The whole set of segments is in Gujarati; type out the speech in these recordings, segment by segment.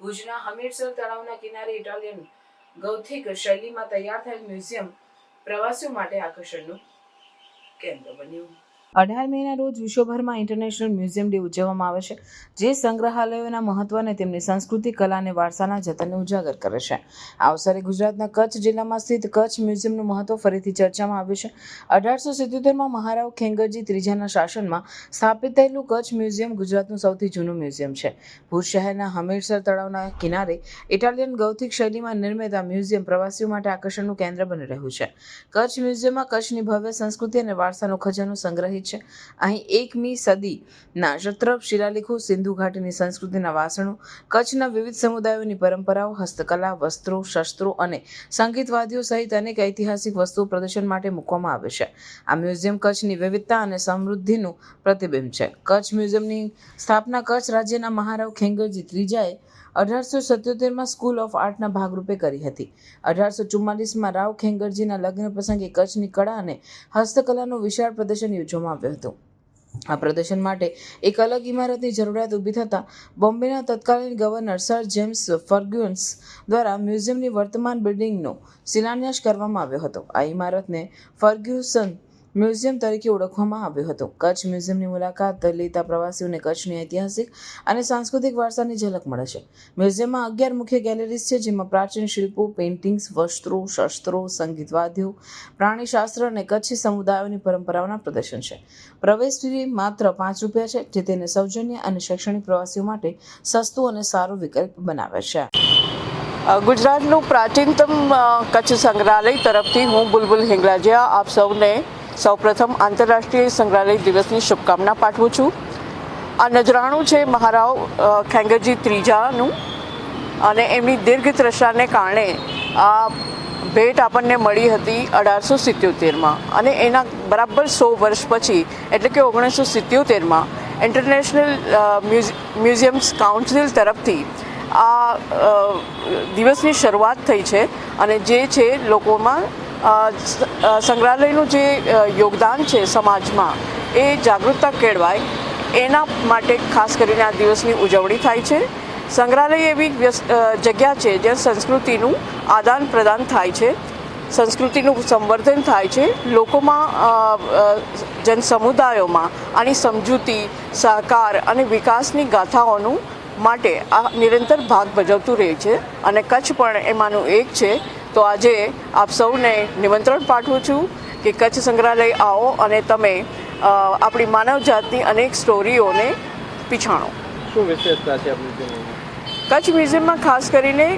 ભુજના હમીરસર તળાવના કિનારે ઇટાલિયન ગૌથિક શૈલીમાં તૈયાર થયેલ મ્યુઝિયમ પ્રવાસીઓ માટે આકર્ષણનું કેન્દ્ર બન્યું. 18 મેના રોજ વિશ્વભરમાં ઇન્ટરનેશનલ મ્યુઝિયમ ડે ઉજવવામાં આવે છે, જે સંગ્રહાલયોના મહત્વ અને તેમની સંસ્કૃતિ, કલા અને વારસાના જતનને ઉજાગર કરે છે. આ અવસરે ગુજરાતના કચ્છ જિલ્લામાં સ્થિત કચ્છ મ્યુઝિયમનું મહત્વ ફરીથી ચર્ચામાં આવ્યું છે. 1877માં મહારાવ ખેંગરજી ત્રીજાના શાસનમાં સ્થાપિત થયેલું કચ્છ મ્યુઝિયમ ગુજરાતનું સૌથી જૂનું મ્યુઝિયમ છે. ભુજ શહેરના હમીરસર તળાવના કિનારે ઇટાલિયન ગૌથિક શૈલીમાં નિર્મિત આ મ્યુઝિયમ પ્રવાસીઓ માટે આકર્ષણનું કેન્દ્ર બની રહ્યું છે. કચ્છ મ્યુઝિયમમાં કચ્છની ભવ્ય સંસ્કૃતિ અને વારસાનો ખજાનો સંગ્રહિત છે. અહીં 1મી સદીના શત્રપ શિલાલેખો, સિંધુ ઘાટીની સંસ્કૃતિના વાસણો, કચ્છના વિવિધ સમુદાયોની પરંપરાઓ, હસ્તકલા, વસ્ત્રો, શસ્ત્રો અને સંગીતવાદ્યો સહિત અનેક ઐતિહાસિક વસ્તુઓ પ્રદર્શન માટે મૂકવામાં આવે છે. આ મ્યુઝિયમ કચ્છની વિવિધતા અને સમૃદ્ધિનું પ્રતિબિંબ છે. કચ્છ મ્યુઝિયમની સ્થાપના કચ્છ રાજ્યના મહારાવ ખેંગરજી ત્રીજાએ 1877માં સ્કૂલ ઓફ આર્ટના ભાગરૂપે કરી હતી. 1844માં રાવ ખેંગરજીના લગ્ન પ્રસંગે કચ્છની કળા અને હસ્તકલાનું વિશાળ પ્રદર્શન યોજવામાં આવ્યું હતું. આ પ્રદર્શન માટે એક અલગ ઇમારતની જરૂરિયાત ઊભી થતાં બોમ્બેના તત્કાલીન ગવર્નર સર જેમ્સ ફર્ગ્યુસન દ્વારા મ્યુઝિયમની વર્તમાન બિલ્ડિંગનો શિલાન્યાસ કરવામાં આવ્યો હતો. આ ઇમારતને ફર્ગ્યુસન મ્યુઝિયમ તરીકે ઓળખવામાં આવ્યું હતું. કચ્છ મ્યુઝિયમની મુલાકાત લેતા પ્રવાસીઓને કચ્છની ઐતિહાસિક અને સાંસ્કૃતિક વારસાની ઝલક મળે છે. મ્યુઝિયમમાં 11 મુખ્ય ગેલેરીઝ છે, જેમાં પ્રાચીન શિલ્પો, પેઇન્ટિંગ્સ, વસ્ત્રો, શસ્ત્રો, સંગીતવાદ્યો, પ્રાણીશાસ્ત્ર અને કચ્છી સમુદાયોની પરંપરાઓના પ્રદર્શન છે. પ્રવેશ ફી માત્ર ₹5 છે, જે તેને સૌજન્ય અને શૈક્ષણિક પ્રવાસીઓ માટે સસ્તું અને સારો વિકલ્પ બનાવે છે. ગુજરાતનું પ્રાચીનતમ કચ્છ સંગ્રહાલય તરફથી હું બુલબુલ હિંગલાજીયા આપ સૌને સૌપ્રથમ આંતરરાષ્ટ્રીય સંગ્રહાલય દિવસની શુભકામના પાઠવું છું. આ નજરાણું છે મહારાવ ખેંગરજી ત્રીજાનું, અને એમની દીર્ઘદ્રષ્ટાને કારણે આ ભેટ આપણને મળી હતી 1877માં, અને એના બરાબર 100 વર્ષ પછી એટલે કે 1977માં ઇન્ટરનેશનલ મ્યુઝિયમ્સ કાઉન્સિલ તરફથી આ દિવસની શરૂઆત થઈ છે. અને જે છે લોકોમાં સંગ્રહાલયનું જે યોગદાન છે સમાજમાં, એ જાગૃતતા કેળવાય એના માટે ખાસ કરીને આ દિવસની ઉજવણી થાય છે. સંગ્રહાલય એવી જગ્યા છે જ્યાં સંસ્કૃતિનું આદાન પ્રદાન થાય છે, સંસ્કૃતિનું સંવર્ધન થાય છે, લોકોમાં જન સમુદાયોમાં આની સમજૂતી, સહકાર અને વિકાસની ગાથાઓનું માટે આ નિરંતર ભાગ ભજવતું રહે છે, અને કચ્છ પણ એમાંનું એક છે. તો આજે આપ સૌને નિમંત્રણ પાઠવું છું કે કચ્છ સંગ્રહાલય આવો અને તમે આપણી માનવ જાતની અનેક સ્ટોરીઓને પીછાણો. શું વિશેષતા છે કચ્છ મ્યુઝિયમમાં? ખાસ કરીને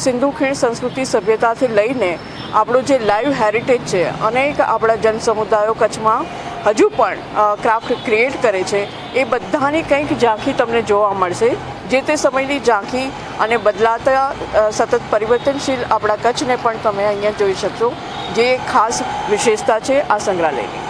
સિંધુ ખીણ સંસ્કૃતિ સભ્યતાથી લઈને આપણો જે લાઈવ હેરિટેજ છે, અનેક આપણા જન સમુદાયો કચ્છમાં હજુ પણ ક્રાફ્ટ ક્રિએટ કરે છે, એ બધાની કંઈક ઝાંખી તમને જોવા મળશે. જે તે સમયની ઝાંખી અને બદલાતા સતત પરિવર્તનશીલ આપણા કચ્છને પણ તમે અહીંયા જોઈ શકશો, જે ખાસ વિશેષતા છે આ સંગ્રહાલયની.